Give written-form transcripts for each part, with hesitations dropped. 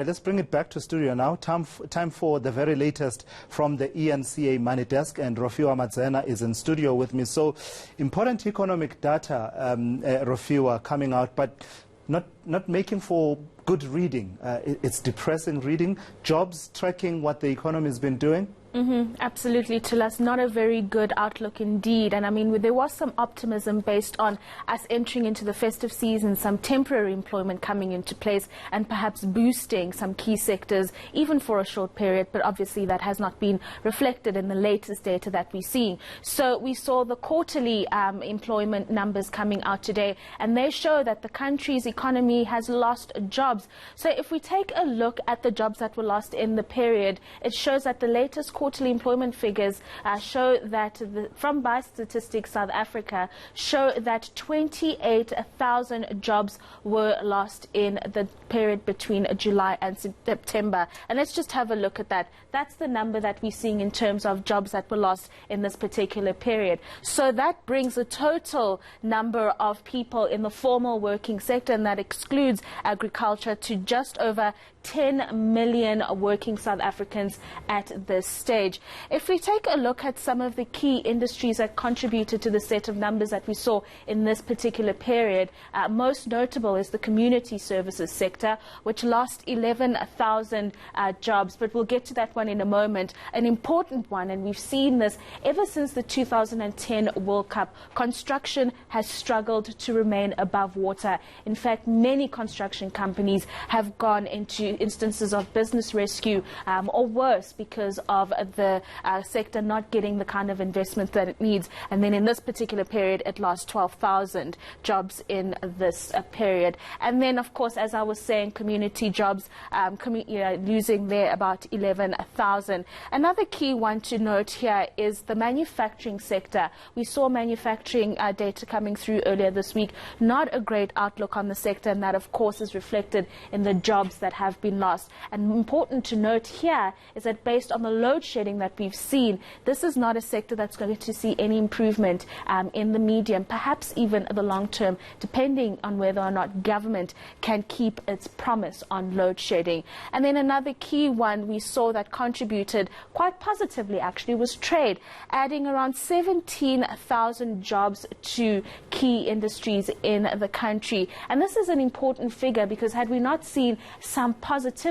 Let's bring it back to studio now. Time for the very latest from the ENCA Money Desk, and Rofhiwa Madzena is in studio with me. So, important economic data, Rofhiwa, coming out, but not making for good reading. It's depressing reading. Jobs tracking what the economy has been doing. Absolutely, Tulas. Not a very good outlook indeed. And I mean, there was some optimism based on us entering into the festive season, some temporary employment coming into place and perhaps boosting some key sectors, even for a short period. But obviously that has not been reflected in the latest data that we're seeing. So we saw the quarterly employment numbers coming out today, and they show that the country's economy has lost jobs. So if we take a look at the jobs that were lost in the period, it shows that the latest quarterly employment figures show that from By Statistics South Africa show that 28,000 jobs were lost in the period between July and September. And let's just have a look at that. That's the number that we're seeing in terms of jobs that were lost in this particular period. So that brings the total number of people in the formal working sector, and that excludes agriculture, to just over 10 million working South Africans at this stage. If we take a look at some of the key industries that contributed to the set of numbers that we saw in this particular period, most notable is the community services sector, which lost 11,000 jobs. But we'll get to that one in a moment. An important one, and we've seen this ever since the 2010 World Cup. Construction has struggled to remain above water. In fact, many construction companies have gone into instances of business rescue or worse, because of the sector not getting the kind of investment that it needs. And then in this particular period, it lost 12,000 jobs in this period. And then, of course, as I was saying, community jobs losing there about 11,000. Another key one to note here is the manufacturing sector. We saw manufacturing data coming through earlier this week. Not a great outlook on the sector, and that, of course, is reflected in the jobs that have been lost. And important to note here is that based on the load shedding that we've seen, this is not a sector that's going to see any improvement in the medium, perhaps even the long term, depending on whether or not government can keep its promise on load shedding. And then another key one we saw that contributed quite positively actually was trade, adding around 17,000 jobs to key industries in the country. And this is an important figure, because had we not seen some positivity,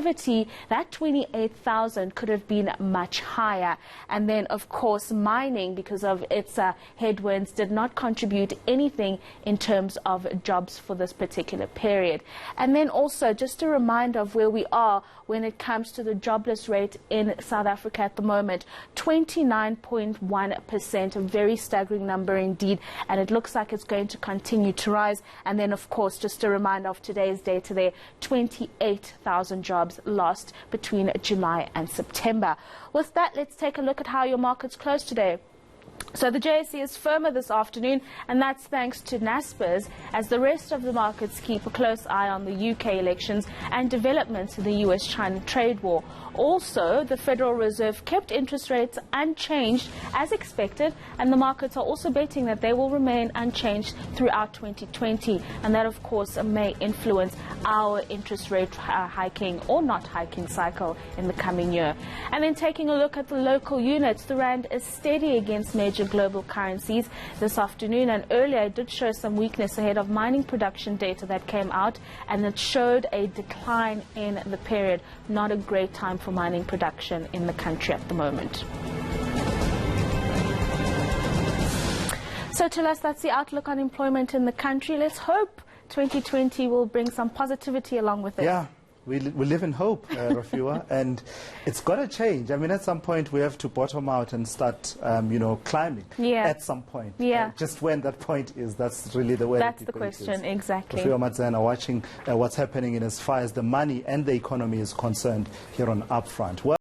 that 28,000 could have been much higher. And then, of course, mining, because of its headwinds, did not contribute anything in terms of jobs for this particular period. And then also, just a reminder of where we are when it comes to the jobless rate in South Africa at the moment, 29.1%, a very staggering number indeed, and it looks like it's going to continue to rise. And then, of course, just a reminder of today's data there, 28,000 jobs lost between July and September. With that, let's take a look at how your markets closed today. So the JSE is firmer this afternoon, and that's thanks to Naspers, as the rest of the markets keep a close eye on the UK elections and developments in the US-China trade war. Also, the Federal Reserve kept interest rates unchanged as expected, and the markets are also betting that they will remain unchanged throughout 2020, and that, of course, may influence our interest rate hiking or not hiking cycle in the coming year. And then taking a look at the local units, the rand is steady against major global currencies this afternoon, and earlier it did show some weakness ahead of mining production data that came out, and it showed a decline in the period. Not a great time for mining production in the country at the moment. So tell us, that's the outlook on employment in the country. Let's hope 2020 will bring some positivity along with it. Yeah. We live in hope, Rofhiwa, and it's got to change. I mean, at some point we have to bottom out and start, climbing. Yeah. At some point. Yeah. Just when that point is, that's really the way. That's the question, exactly. Rofhiwa Madzena, watching what's happening in as far as the money and the economy is concerned here on Upfront. Well,